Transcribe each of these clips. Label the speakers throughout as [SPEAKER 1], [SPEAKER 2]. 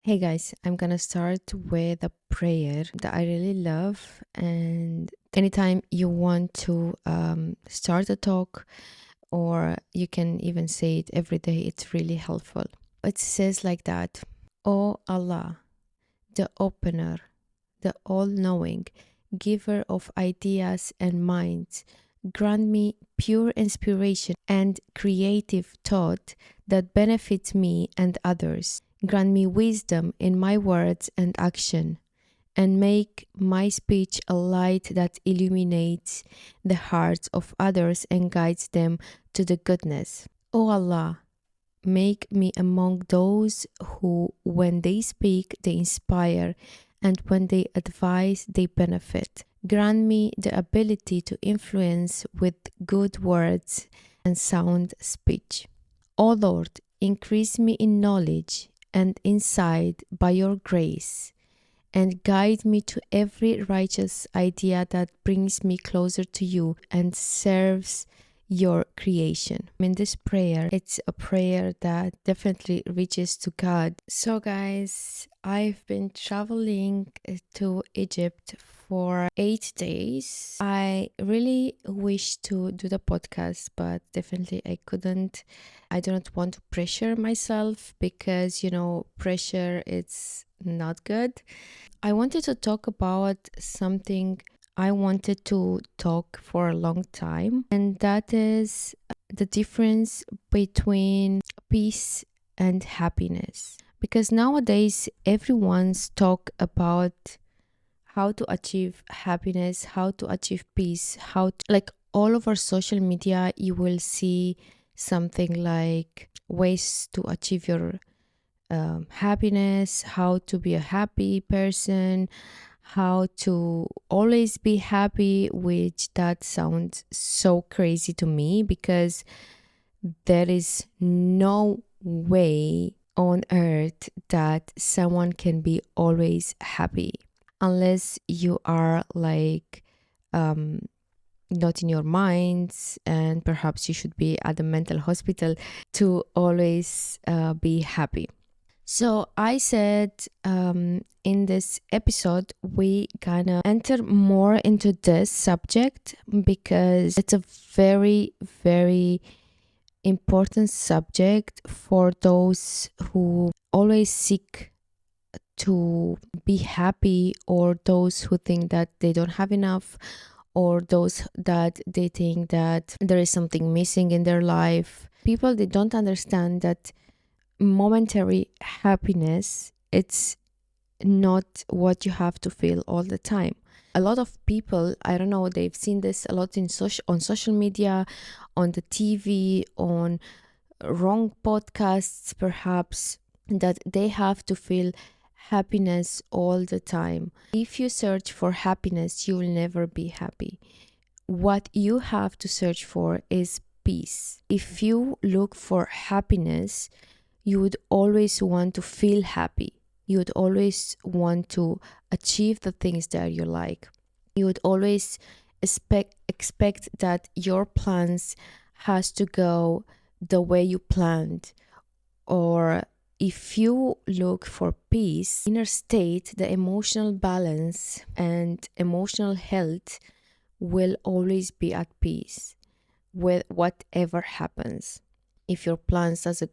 [SPEAKER 1] Hey guys, I'm gonna start with a prayer that I really love. And anytime you want to start a talk, or you can even say it every day, it's really helpful. It says like that: O Allah, the opener, the all knowing, giver of ideas and minds, grant me pure inspiration and creative thought that benefits me and others. Grant me wisdom in my words and action, and make my speech a light that illuminates the hearts of others and guides them to the goodness. O Allah, make me among those who, when they speak, they inspire, and when they advise, they benefit. Grant me the ability to influence with good words and sound speech. O Lord, increase me in knowledge and insight by your grace, and guide me to every righteous idea that brings me closer to you and serves your creation. In this prayer, it's a prayer that definitely reaches to God. So, guys, I've been traveling to Egypt for 8 days. I really wish to do the podcast, but definitely I couldn't. I do not want to pressure myself because, pressure it's not good. I wanted to talk about something I wanted to talk for a long time, and that is the difference between peace and happiness. Because nowadays everyone's talk about how to achieve happiness, how to achieve peace, like all over social media you will see something like ways to achieve your happiness, how to be a happy person, how to always be happy, which that sounds so crazy to me because there is no way on earth that someone can be always happy unless you are like um, not in your minds, and perhaps you should be at the mental hospital to always be happy. So I said in this episode, we gonna enter more into this subject because it's a very, very important subject for those who always seek to be happy, or those who think that they don't have enough, or those that they think that there is something missing in their life. People, they don't understand that momentary happiness, it's not what you have to feel all the time. A lot of people, I don't know, they've seen this a lot on social media, on the TV, on wrong podcasts perhaps, that they have to feel happiness all the time. If you search for happiness, you will never be happy. What you have to search for is peace. If you look for happiness, you would always want to feel happy. You would always want to achieve the things that you like. You would always expect that your plans has to go the way you planned. Or if you look for peace, inner state, the emotional balance and emotional health will always be at peace with whatever happens. If your plans doesn't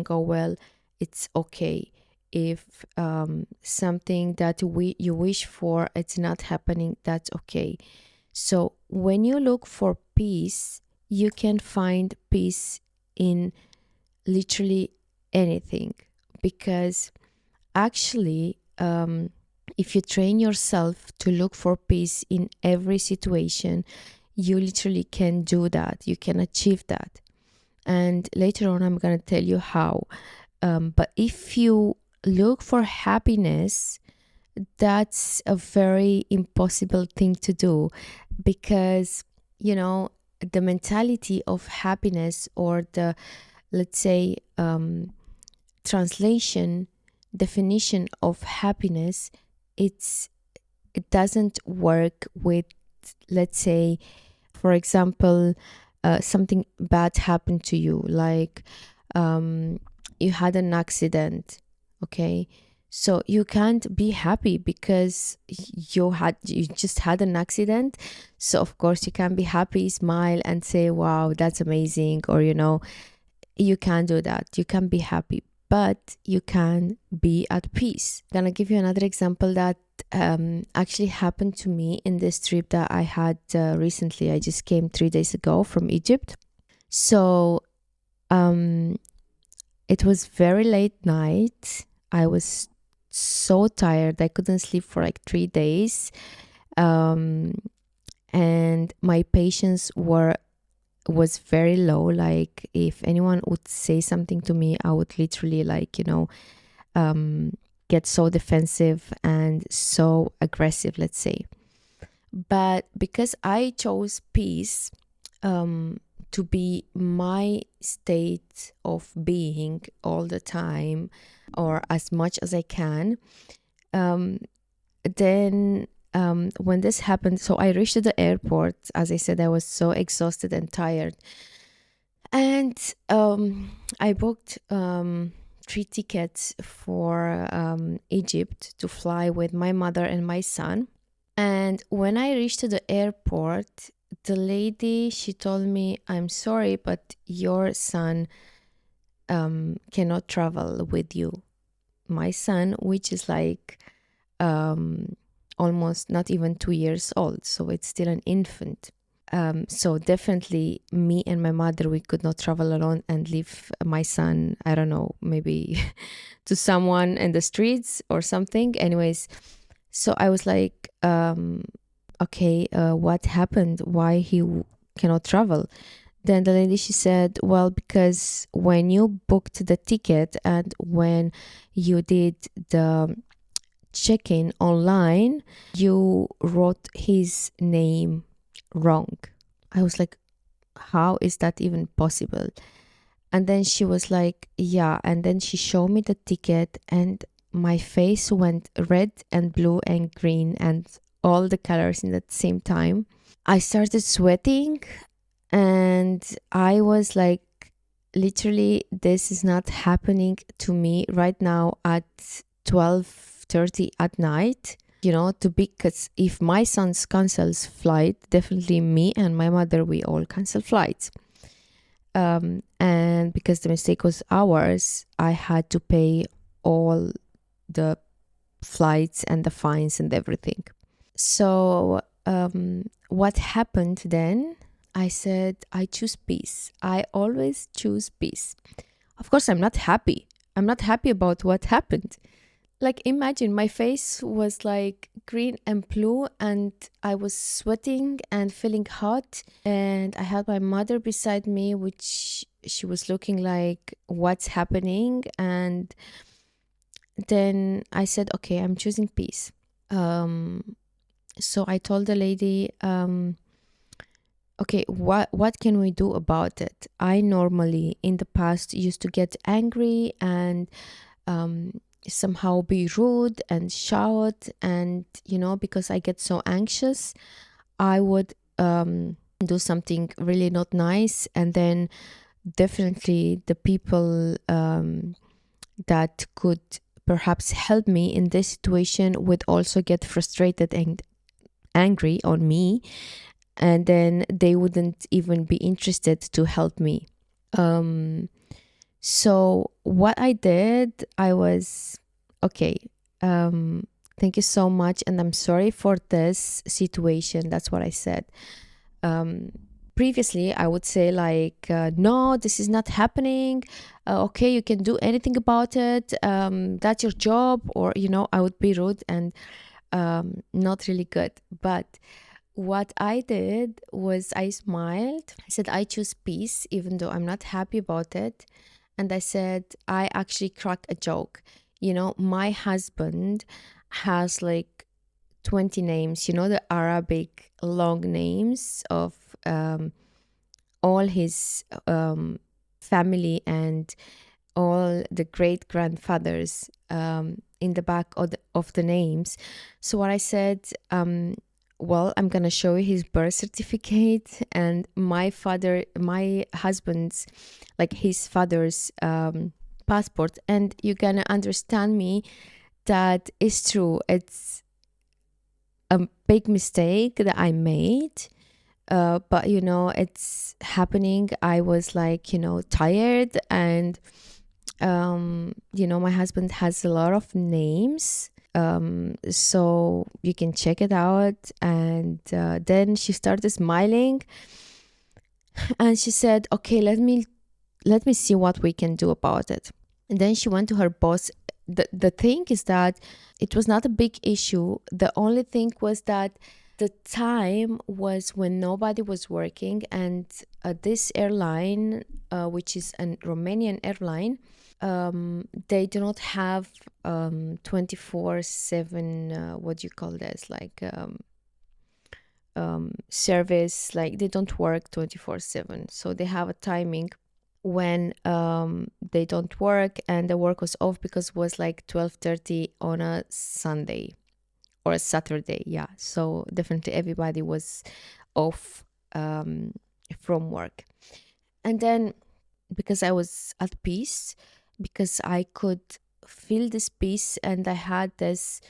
[SPEAKER 1] go well, it's okay. If something that you wish for, it's not happening, that's okay. So when you look for peace, you can find peace in literally anything, because actually if you train yourself to look for peace in every situation, you literally can do that. You can achieve that. And later on, I'm going to tell you how. But if you look for happiness, that's a very impossible thing to do, because, the mentality of happiness, or the, let's say, translation definition of happiness, it doesn't work with, let's say, for example, something bad happened to you, like you had an accident, okay? So you can't be happy because you just had an accident. So of course you can be happy, smile and say, wow, that's amazing. Or, you can't do that. You can be happy, but you can be at peace. Gonna give you another example that actually happened to me in this trip that I had recently. I just came 3 days ago from Egypt. So um, it was very late night. I was so tired. I couldn't sleep for like 3 days. Um, and my patience was very low. Like if anyone would say something to me, I would literally um, get so defensive and so aggressive, let's say. But because I chose peace to be my state of being all the time, or as much as I can, um, then when this happened, so I reached the airport. As I said, I was so exhausted and tired. And I booked 3 tickets for Egypt to fly with my mother and my son. And when I reached the airport, the lady, she told me, I'm sorry, but your son cannot travel with you. My son, which is like um, almost not even 2 years old, so it's still an infant. So definitely me and my mother, we could not travel alone and leave my son, I don't know, maybe to someone in the streets or something. Anyways, so I was like, okay, what happened? Why cannot travel? Then the lady, she said, well, because when you booked the ticket and when you did the check-in online, you wrote his name wrong. I was like, how is that even possible? And then she was like, yeah. And then she showed me the ticket and my face went red and blue and green and all the colors in the same time. I started sweating and I was like, literally, this is not happening to me right now at 12:30 at night. To be, because if my son cancels flight, definitely me and my mother, we all cancel flights. And because the mistake was ours, I had to pay all the flights and the fines and everything. So what happened then? I said, I choose peace. I always choose peace. Of course, I'm not happy. I'm not happy about what happened. Like, imagine my face was like green and blue, and I was sweating and feeling hot. And I had my mother beside me, which she was looking like, what's happening? And then I said, okay, I'm choosing peace. So I told the lady, okay, what can we do about it? I normally in the past used to get angry and somehow be rude and shout, and because I get so anxious, I would do something really not nice, and then definitely the people that could perhaps help me in this situation would also get frustrated and angry on me, and then they wouldn't even be interested to help me. So what I did, I was okay. Thank you so much, and I'm sorry for this situation. That's what I said. Previously, I would say like, no, this is not happening. Okay, you can do anything about it. That's your job, or I would be rude and not really good. But what I did was I smiled. I said, I choose peace, even though I'm not happy about it. And I said, I actually cracked a joke. My husband has like 20 names, the Arabic long names of all his family and all the great grandfathers in the back of the names. So what I said, well, I'm gonna show you his birth certificate and my husband's, like his father's passport, and you're gonna understand me that is true. It's a big mistake that I made. But it's happening. I was like, tired, and my husband has a lot of names. So you can check it out. And then she started smiling, and she said, "Okay, let me see what we can do about it." And then she went to her boss. The thing is that it was not a big issue. The only thing was that the time was when nobody was working, and this airline, which is a Romanian airline, they do not have 24/7, what do you call this, like service. Like, they don't work 24/7, so they have a timing when they don't work, and the work was off because it was like 12:30 on a Sunday or a Saturday. Yeah, so definitely everybody was off from work. And then, because I was at peace, because I could feel this peace, and I had this,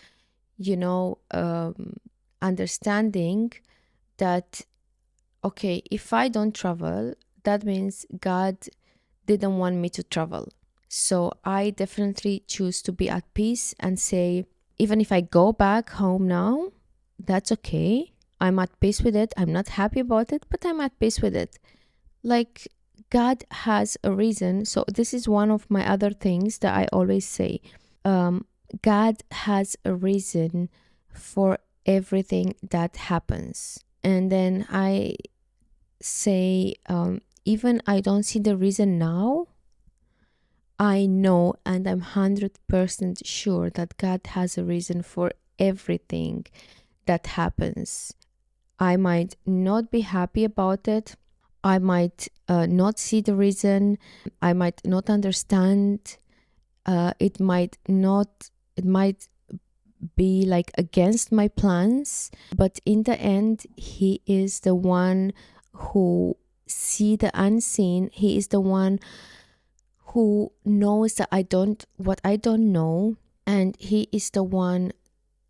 [SPEAKER 1] understanding that, okay, if I don't travel, that means God didn't want me to travel. So I definitely choose to be at peace and say, even if I go back home now, that's okay. I'm at peace with it. I'm not happy about it, but I'm at peace with it. Like, God has a reason. So this is one of my other things that I always say. Um, God has a reason for everything that happens. And then I say, even I don't see the reason now, I know, and I'm 100% sure that God has a reason for everything that happens. I might not be happy about it. I might not see the reason. I might not understand. It might not, it might be like against my plans. But in the end, He is the one who see the unseen. He is the one who knows that what I don't know, and He is the one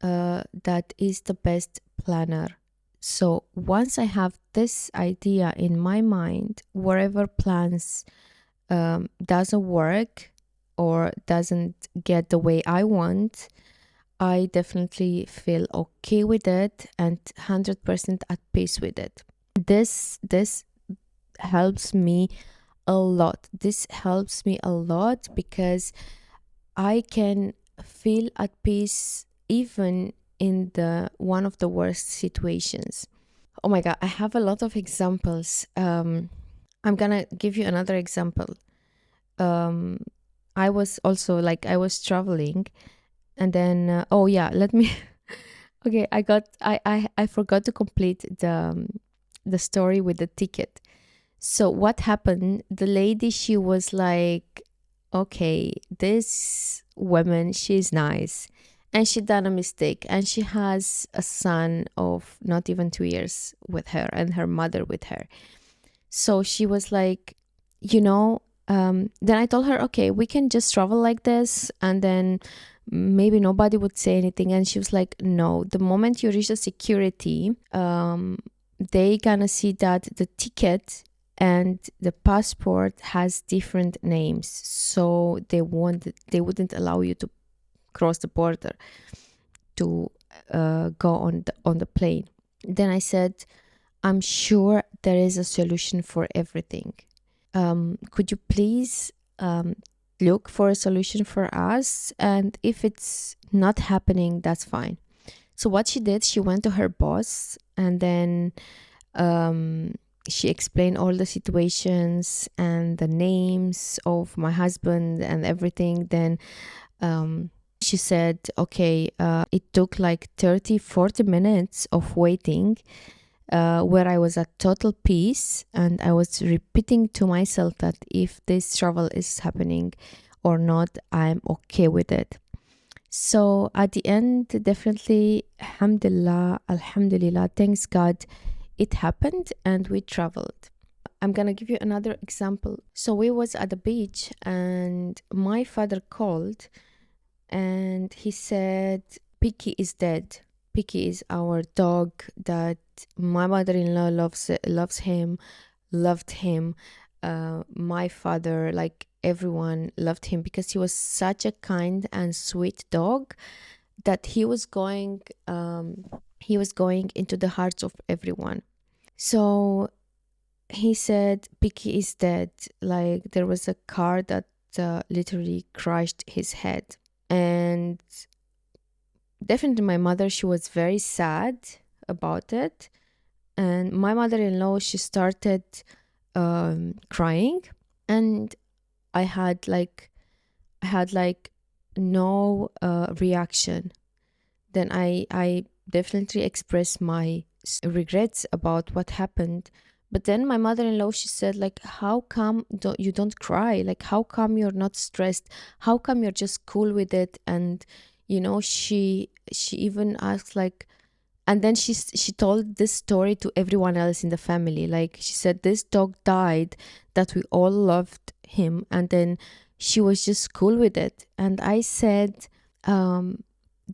[SPEAKER 1] that is the best planner. So once I have this idea in my mind, whatever plans doesn't work or doesn't get the way I want, I definitely feel okay with it and 100% at peace with it. This helps me a lot. This helps me a lot because I can feel at peace even in the one of the worst situations. Oh my God, I have a lot of examples. I'm gonna give you another example. Um, I was also like, I was traveling, and then oh yeah, let me. Okay, I forgot to complete the story with the ticket. So what happened? The lady, she was like, okay, this woman, she's nice, and she done a mistake, and she has a son of not even 2 years with her, and her mother with her. So she was like, then I told her, okay, we can just travel like this, and then maybe nobody would say anything. And she was like, no, the moment you reach the security, they gonna see that the ticket and the passport has different names, so they wouldn't allow you to cross the border to go on the plane. Then I said, I'm sure there is a solution for everything. Could you please look for a solution for us? And if it's not happening, that's fine. So what she did, she went to her boss, and then she explained all the situations and the names of my husband and everything. Then she said, okay, it took like 30-40 minutes of waiting, where I was at total peace, and I was repeating to myself that if this travel is happening or not, I'm okay with it. So at the end, definitely, alhamdulillah, thanks God, it happened and we traveled. I'm gonna give you another example. So we was at the beach, and my father called and he said, Picky is dead. Picky is our dog that my mother-in-law loves him, loved him. My father, like everyone, loved him because he was such a kind and sweet dog that he was going into the hearts of everyone. So he said Picky is dead. Like there was a car that literally crushed his head. And definitely my mother, she was very sad about it. And my mother-in-law, she started crying. And I had like I had like no reaction. Then I definitely expressed my regrets about what happened. But then my mother-in-law, she said, like, how come you don't cry? Like, how come you're not stressed? How come you're just cool with it? And she even asked, like, and then she told this story to everyone else in the family. Like she said, this dog died, that we all loved him, and then she was just cool with it. And I said, um,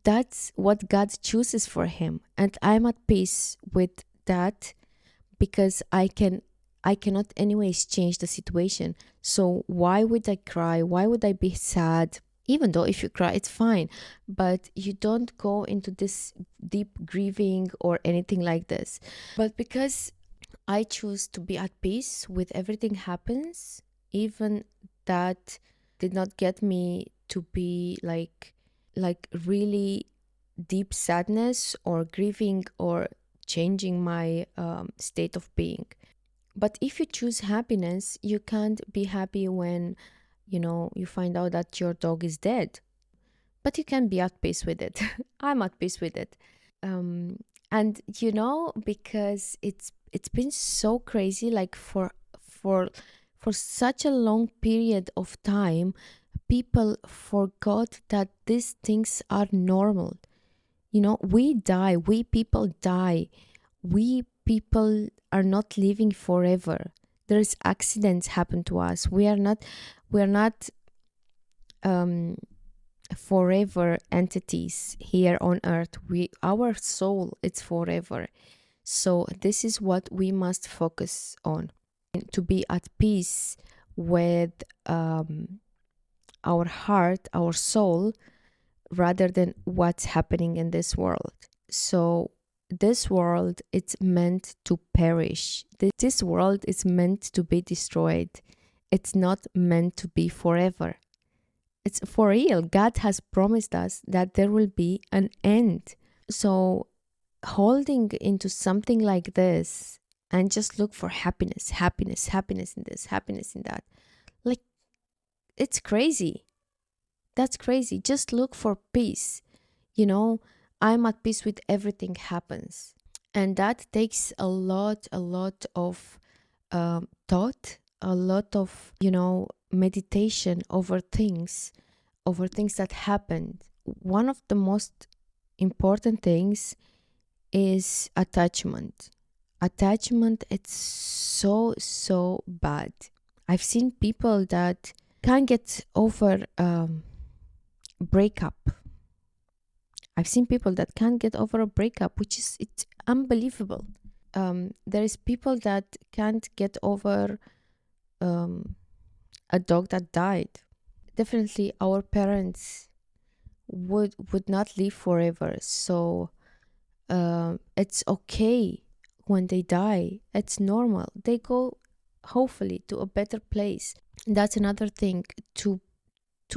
[SPEAKER 1] that's what God chooses for him, and I'm at peace with that because I cannot anyways change the situation. So why would I cry? Why would I be sad? Even though if you cry, it's fine, but you don't go into this deep grieving or anything like this. But because I choose to be at peace with everything happens, even that did not get me to be like really deep sadness or grieving or changing my state of being. But if you choose happiness, you can't be happy when you find out that your dog is dead, but you can be at peace with it. I'm at peace with it. um and because it's been so crazy, like for for such a long period of time, people forgot that these things are normal. We die, we people die, we people are not living forever. There's accidents happen to us. We are not um forever entities here on earth. Our soul, it's forever. So this is what we must focus on, to be at peace with our heart, our soul, rather than what's happening in this world. So this world, it's meant to perish. This world is meant to be destroyed. It's not meant to be forever. It's for real. God has promised us that there will be an end. So holding into something like this and just look for happiness, happiness, happiness in this, happiness in that. Like, it's crazy. That's crazy. Just look for peace. You know, I'm at peace with everything happens. And that takes a lot of thought, a lot of, meditation over things that happened. One of the most important things is attachment. Attachment, it's so, so bad. I've seen people that can't get over breakup. I've seen people that can't get over a breakup, which is it's unbelievable. There is people that can't get over um, a dog that died. Definitely, our parents would not live forever, so it's okay when they die. It's normal. They go hopefully to a better place. That's another thing, to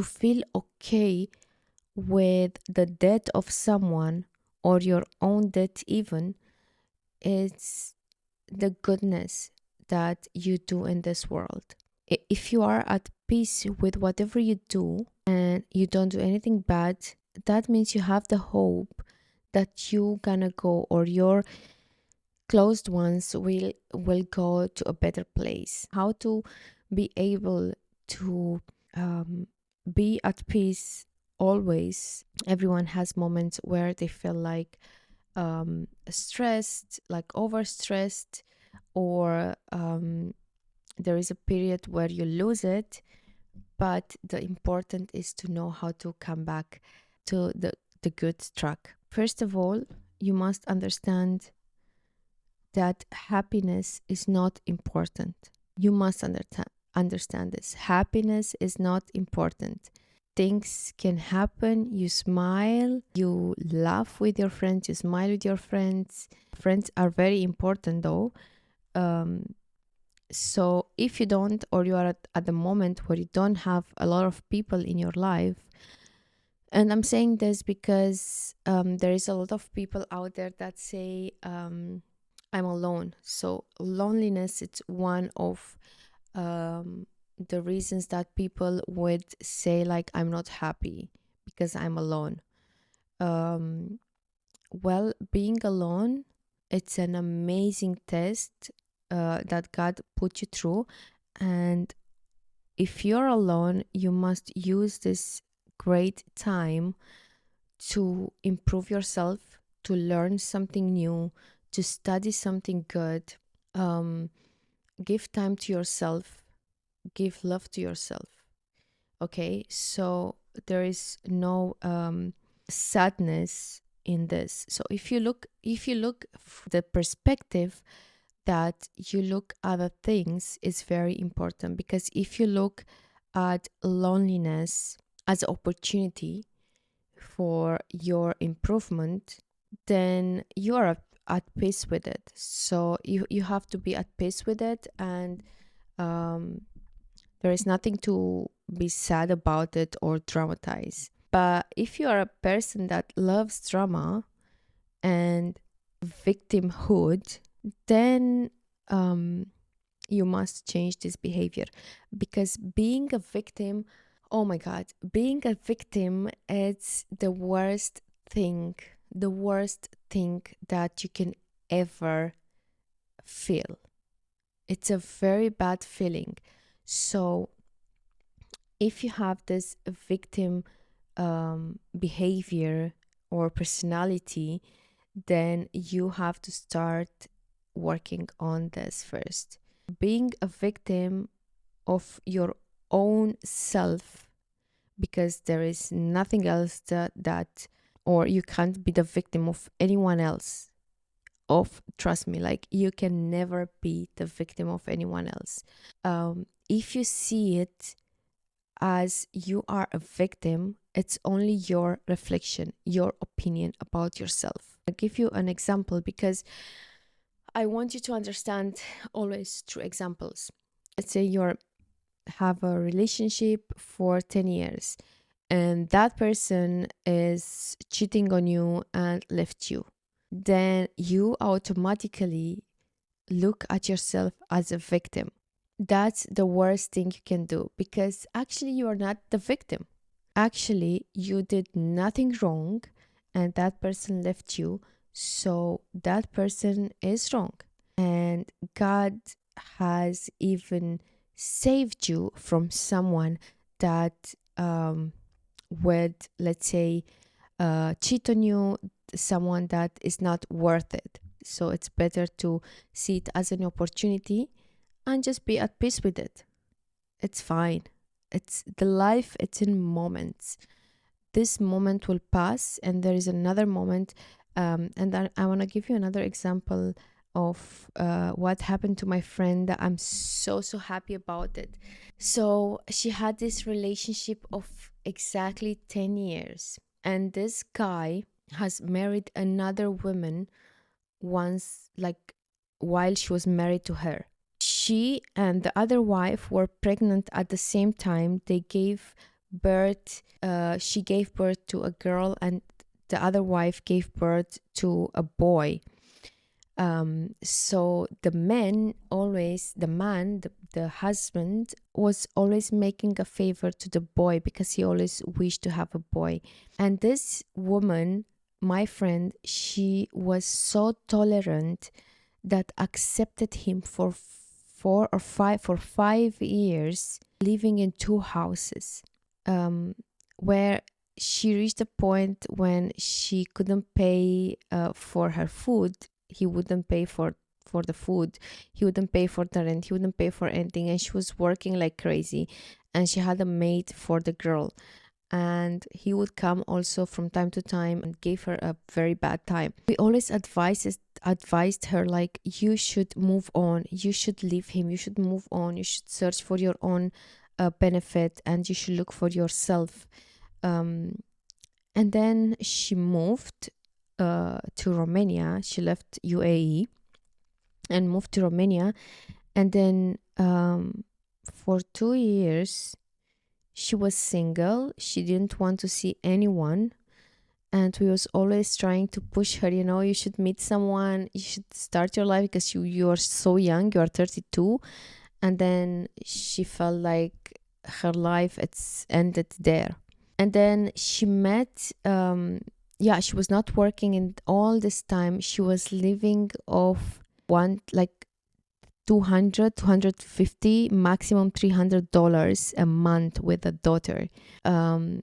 [SPEAKER 1] feel okay with the death of someone or your own death even. It's the goodness that you do in this world. If you are at peace with whatever you do and you don't do anything bad, that means you have the hope that you gonna go, or your closed ones will go to a better place. How to be able to be at peace always. Everyone has moments where they feel like stressed, like overstressed, or there is a period where you lose it. but the important is to know how to come back to the good track. First of all, you must understand that happiness is not important. You must understand this. Happiness is not important. Things can happen. You smile, you laugh with your friends, you smile with your friends. Friends are very important though. Um, so if you don't, or you are at the moment where you don't have a lot of people in your life, and I'm saying this because there is a lot of people out there that say, I'm alone. So loneliness, it's one of the reasons that people would say, like, I'm not happy because I'm alone. Um, well, being alone, it's an amazing test that God put you through. And if you're alone, you must use this great time to improve yourself, to learn something new, to study something good. Um, Give time to yourself, give love to yourself. Okay, so there is no sadness in this. So if you look the perspective that you look other things is very important, because if you look at loneliness as an opportunity for your improvement, then you are at peace with it. So you have to be at peace with it, and um, there is nothing to be sad about it or dramatize. But if you are a person that loves drama and victimhood, then you must change this behavior, because being a victim, oh my God, being a victim, it's the worst thing that you can ever feel. It's a very bad feeling. So if you have this victim behavior or personality, then you have to start working on this first. Being a victim of your own self, because there is nothing else that or you can't be the victim of anyone else. Trust me, like, you can never be the victim of anyone else. If you see it as you are a victim, it's only your reflection, your opinion about yourself. I'll give you an example, because I want you to understand always through examples. Let's say you have a relationship for 10 years and that person is cheating on you and left you. Then you automatically look at yourself as a victim. That's the worst thing you can do, because actually you are not the victim. Actually, you did nothing wrong and that person left you. So that person is wrong. And God has even saved you from someone that would, let's say, cheat on you, someone that is not worth it. So it's better to see it as an opportunity and just be at peace with it. It's fine. It's the life, it's in moments. This moment will pass and there is another moment. And then I want to give you another example of what happened to my friend. I'm so happy about it. So she had this relationship of exactly 10 years. And this guy has married another woman once, like, while she was married to her. She and the other wife were pregnant at the same time. They gave birth, she gave birth to a girl, and the other wife gave birth to a boy. So the the husband was always making a favor to the boy because he always wished to have a boy. And this woman, my friend, she was so tolerant that accepted him for 5 years, living in two houses, where she reached a point when she couldn't pay for her food. He wouldn't pay for for the food. He wouldn't pay for the rent. He wouldn't pay for anything. And she was working like crazy. And she had a maid for the girl. And he would come also from time to time and gave her a very bad time. We always advised her, like, you should move on, you should leave him, you should move on, you should search for your own benefit, and you should look for yourself. And then she moved to Romania. She left UAE and moved to Romania. And then for 2 years she was single. She didn't want to see anyone, and we was always trying to push her, you should meet someone, you should start your life, because you are so young, you are 32. And then she felt like her life it's ended there. And then she met yeah, she was not working, and all this time she was living off one, like 250, maximum $300 a month with a daughter.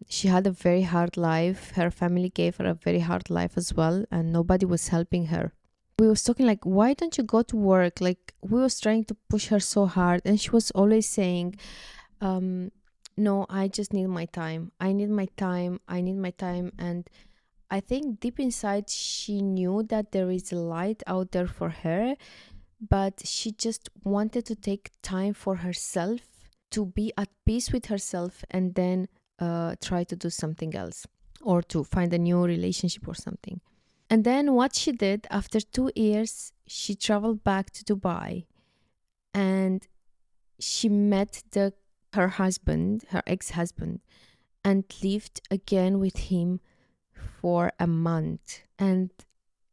[SPEAKER 1] She had a very hard life. Her family gave her a very hard life as well, and nobody was helping her. We was talking like, why don't you go to work? Like, we was trying to push her so hard, and she was always saying, no, I just need my time. I need my time. I need my time. And I think deep inside she knew that there is a light out there for her, but she just wanted to take time for herself, to be at peace with herself, and then try to do something else, or to find a new relationship or something. And then what she did, after 2 years, she traveled back to Dubai, and she met her husband, her ex-husband, and lived again with him for a month. And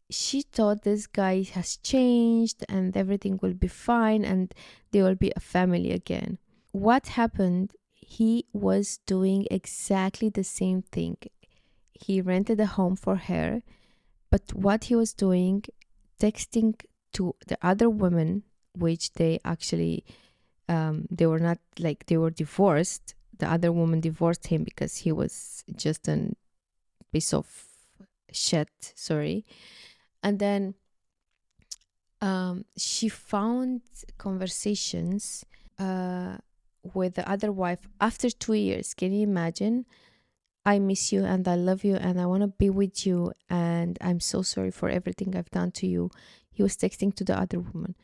[SPEAKER 1] she thought this guy has changed and everything will be fine and they will be a family again. What happened? He was doing exactly the same thing. He rented a home for her, but what he was doing, texting to the other women, which they actually they were not, like, they were divorced. The other woman divorced him because he was just a piece of shit, sorry. And then she found conversations with the other wife after 2 years. Can you imagine? I miss you and I love you and I want to be with you and I'm so sorry for everything I've done to you. He was texting to the other woman.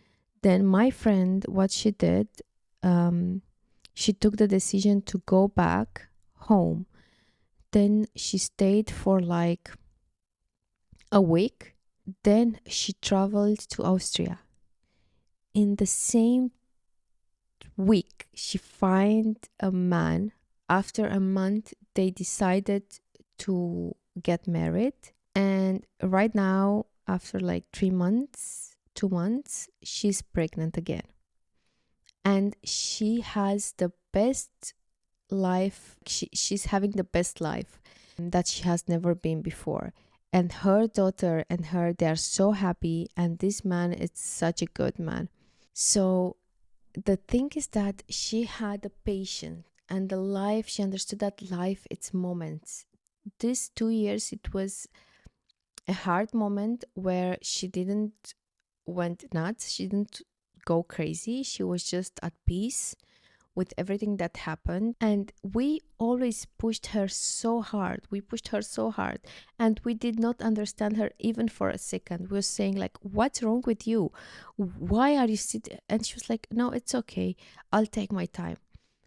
[SPEAKER 1] Then my friend, what she did, she took the decision to go back home. Then she stayed for like a week. Then she traveled to Austria. In the same week, she found a man. After a month, they decided to get married. And right now, after like 3 months, 2 months, she's pregnant again. And she has the best life. She's having the best life that she has never been before. And her daughter and her, they are so happy. And this man is such a good man. So the thing is that she had a patience and the life, she understood that life, it's moments. These 2 years, it was a hard moment where she didn't went nuts. She didn't go crazy. She was just at peace with everything that happened. And we always pushed her so hard. We pushed her so hard. And we did not understand her even for a second. We were saying like, what's wrong with you? Why are you sitting? And she was like, no, it's okay. I'll take my time.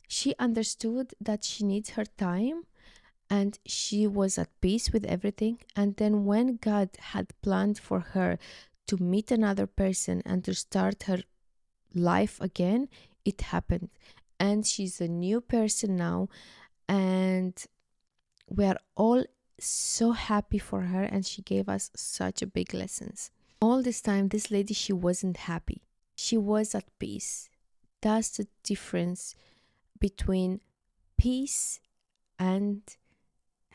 [SPEAKER 1] She understood that she needs her time and she was at peace with everything. And then when God had planned for her to meet another person and to start her life again, it happened. And she's a new person now, and we are all so happy for her, and she gave us such a big lessons. All this time, this lady, she wasn't happy. She was at peace. That's the difference between peace and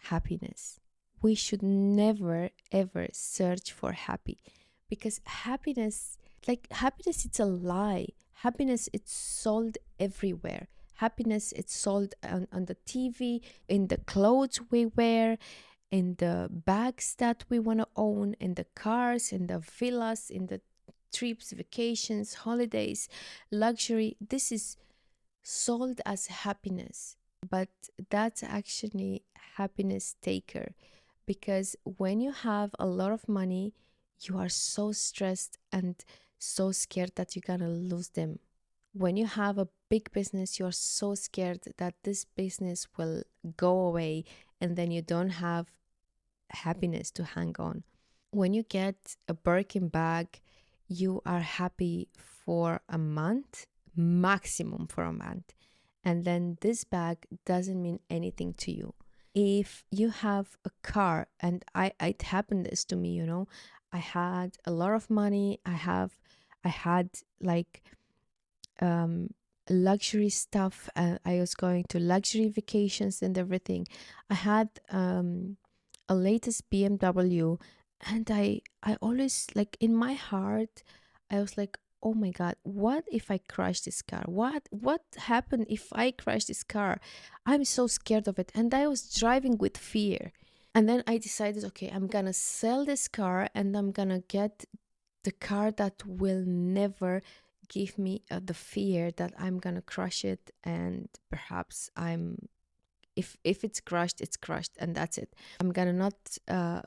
[SPEAKER 1] happiness. We should never ever search for happy, because happiness, it's a lie. Happiness, it's sold everywhere. Happiness, it's sold on the TV, in the clothes we wear, in the bags that we want to own, in the cars, in the villas, in the trips, vacations, holidays, luxury. This is sold as happiness, but that's actually happiness taker, because when you have a lot of money, you are so stressed and so scared that you're gonna lose them. When you have a big business, you're so scared that this business will go away, and then you don't have happiness to hang on. When you get a Birkin bag, you are happy for a month, maximum for a month. And then this bag doesn't mean anything to you. If you have a car, and it happened this to me, I had a lot of money. I had like um luxury stuff. I was going to luxury vacations and everything. I had a latest BMW, and I always, like, in my heart, I was like, oh my god, what if I crash this car? What happened if I crash this car? I'm so scared of it, and I was driving with fear. And then I decided, okay, I'm gonna sell this car, and I'm gonna get the car that will never give me the fear that I'm gonna crush it, and perhaps I'm if it's crushed, it's crushed, and that's it. I'm gonna not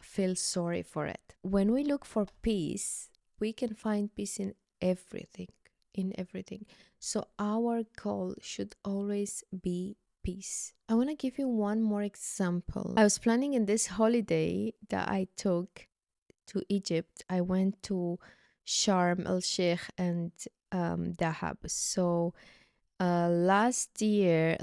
[SPEAKER 1] feel sorry for it. When we look for peace, we can find peace in everything, in everything. So our goal should always be peace. I want to give you one more example. I was planning in this holiday that I took to Egypt. I went to Sharm el Sheikh and Dahab. So last year,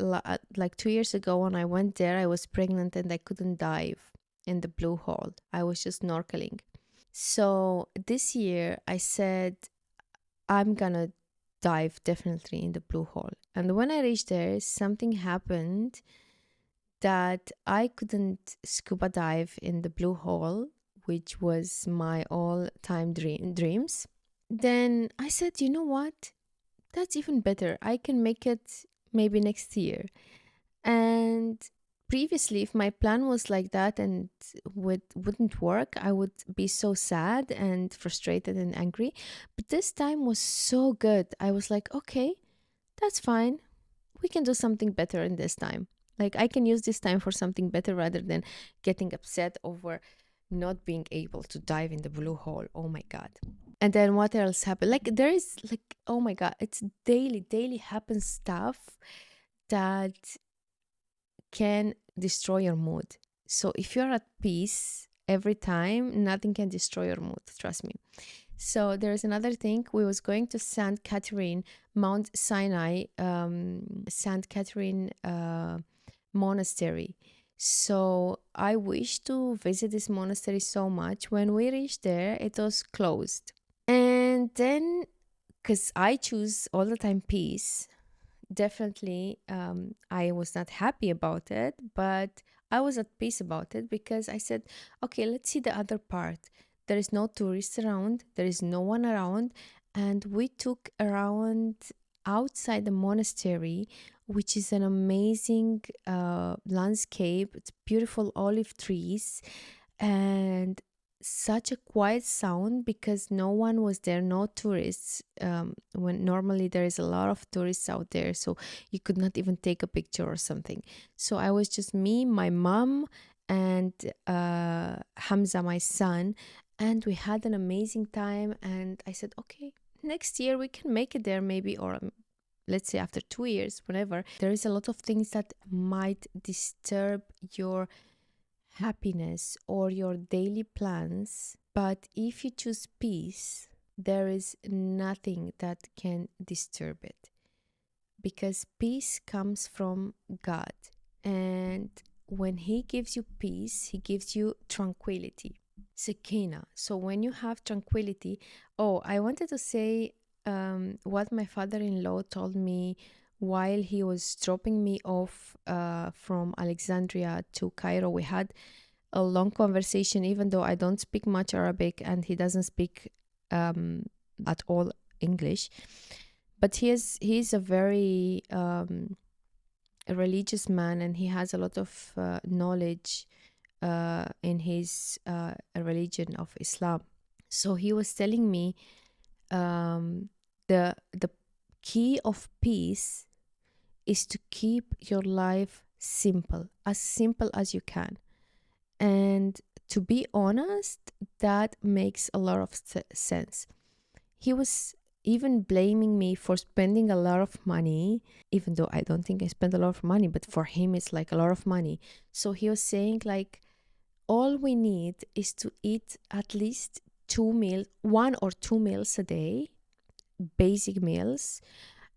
[SPEAKER 1] like 2 years ago, when I went there, I was pregnant and I couldn't dive in the blue hole. I was just snorkeling. So this year, I said, I'm gonna dive definitely in the blue hole. And when I reached there, something happened that I couldn't scuba dive in the blue hole, which was my all-time dreams. Then I said, you know what? That's even better. I can make it maybe next year. And previously, if my plan was like that and wouldn't work, I would be so sad and frustrated and angry. But this time was so good. I was like, okay, that's fine. We can do something better in this time. Like, I can use this time for something better rather than getting upset over not being able to dive in the blue hole. Oh my God. And then what else happened? Like, there is, like, oh my God, it's daily happens stuff that can destroy your mood. So if you're at peace every time, nothing can destroy your mood, trust me. So there's another thing. We was going to St. Catherine, Mount Sinai, St. Catherine monastery. So I wish to visit this monastery so much. When we reached there, it was closed. And then, because I choose all the time peace, definitely I was not happy about it, but I was at peace about it because I said, okay, let's see the other part. There is no tourists around, there is no one around, and we took around outside the monastery, which is an amazing landscape. It's beautiful olive trees and such a quiet sound because no one was there, no tourists. When normally there is a lot of tourists out there, so you could not even take a picture or something. So I was just me, my mom, and Hamza, my son, and we had an amazing time. And I said, okay, next year we can make it there, maybe, or let's say after 2 years, whenever. There is a lot of things that might disturb your happiness or your daily plans, but if you choose peace, there is nothing that can disturb it, because peace comes from God, and when He gives you peace, He gives you tranquility, sakina. So when you have tranquility, oh, I wanted to say what my father-in-law told me while he was dropping me off from Alexandria to Cairo. We had a long conversation, even though I don't speak much Arabic and he doesn't speak at all English. But he's a very a religious man, and he has a lot of knowledge in his religion of Islam. So he was telling me um, the key of peace is to keep your life simple as you can. And to be honest, that makes a lot of sense. He was even blaming me for spending a lot of money, even though I don't think I spend a lot of money, but for him it's like a lot of money. So he was saying like all we need is to eat at least 2 meals, 1 or 2 meals a day, basic meals,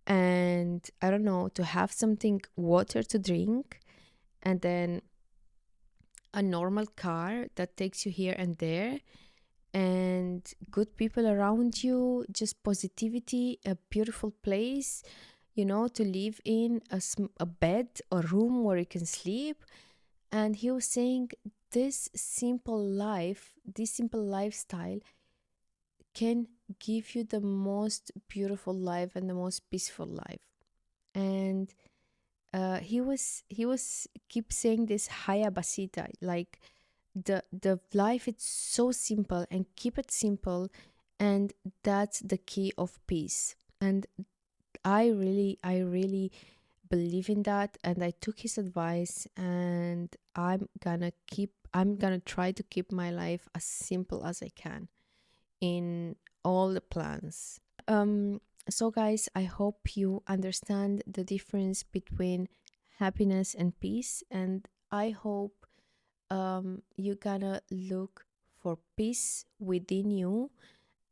[SPEAKER 1] and I don't know, to have something water to drink, and then a normal car that takes you here and there, and good people around you, just positivity, a beautiful place, to live in, a bed, a room where you can sleep. And he was saying this simple lifestyle can give you the most beautiful life and the most peaceful life. And he was keep saying this haya basita, like the life it's so simple, and keep it simple, and that's the key of peace. And I really believe in that, and I took his advice, and I'm gonna try to keep my life as simple as I can in all the plans. So guys, I hope you understand the difference between happiness and peace, and I hope you're gonna look for peace within you,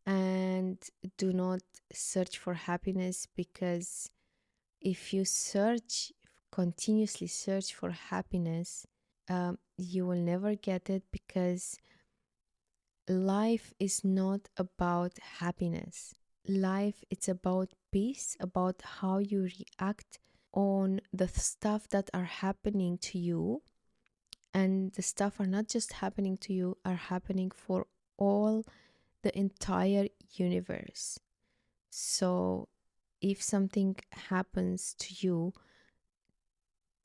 [SPEAKER 1] and do not search for happiness, because if you continuously search for happiness, you will never get it, because life is not about happiness. Life, it's about peace, about how you react on the stuff that are happening to you. And the stuff are not just happening to you, are happening for all the entire universe. So if something happens to you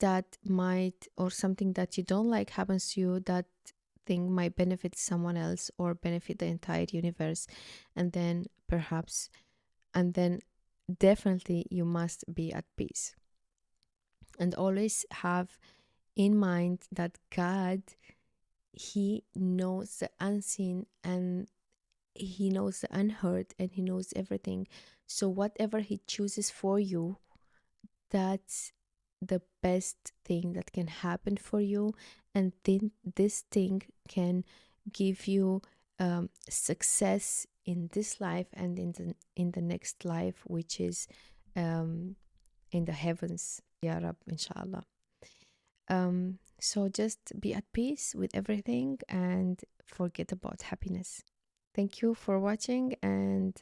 [SPEAKER 1] that might, or something that you don't like happens to you, that thing might benefit someone else or benefit the entire universe. And then perhaps, and then definitely you must be at peace. And always have in mind that God, he knows the unseen, and he knows the unheard, and he knows everything. So whatever he chooses for you, that's the best thing that can happen for you. And then this thing can give you success in this life, and in the next life, which is in the heavens, ya rab, inshallah. So just be at peace with everything, and forget about happiness. Thank you for watching, and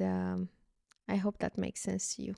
[SPEAKER 1] I hope that makes sense to you.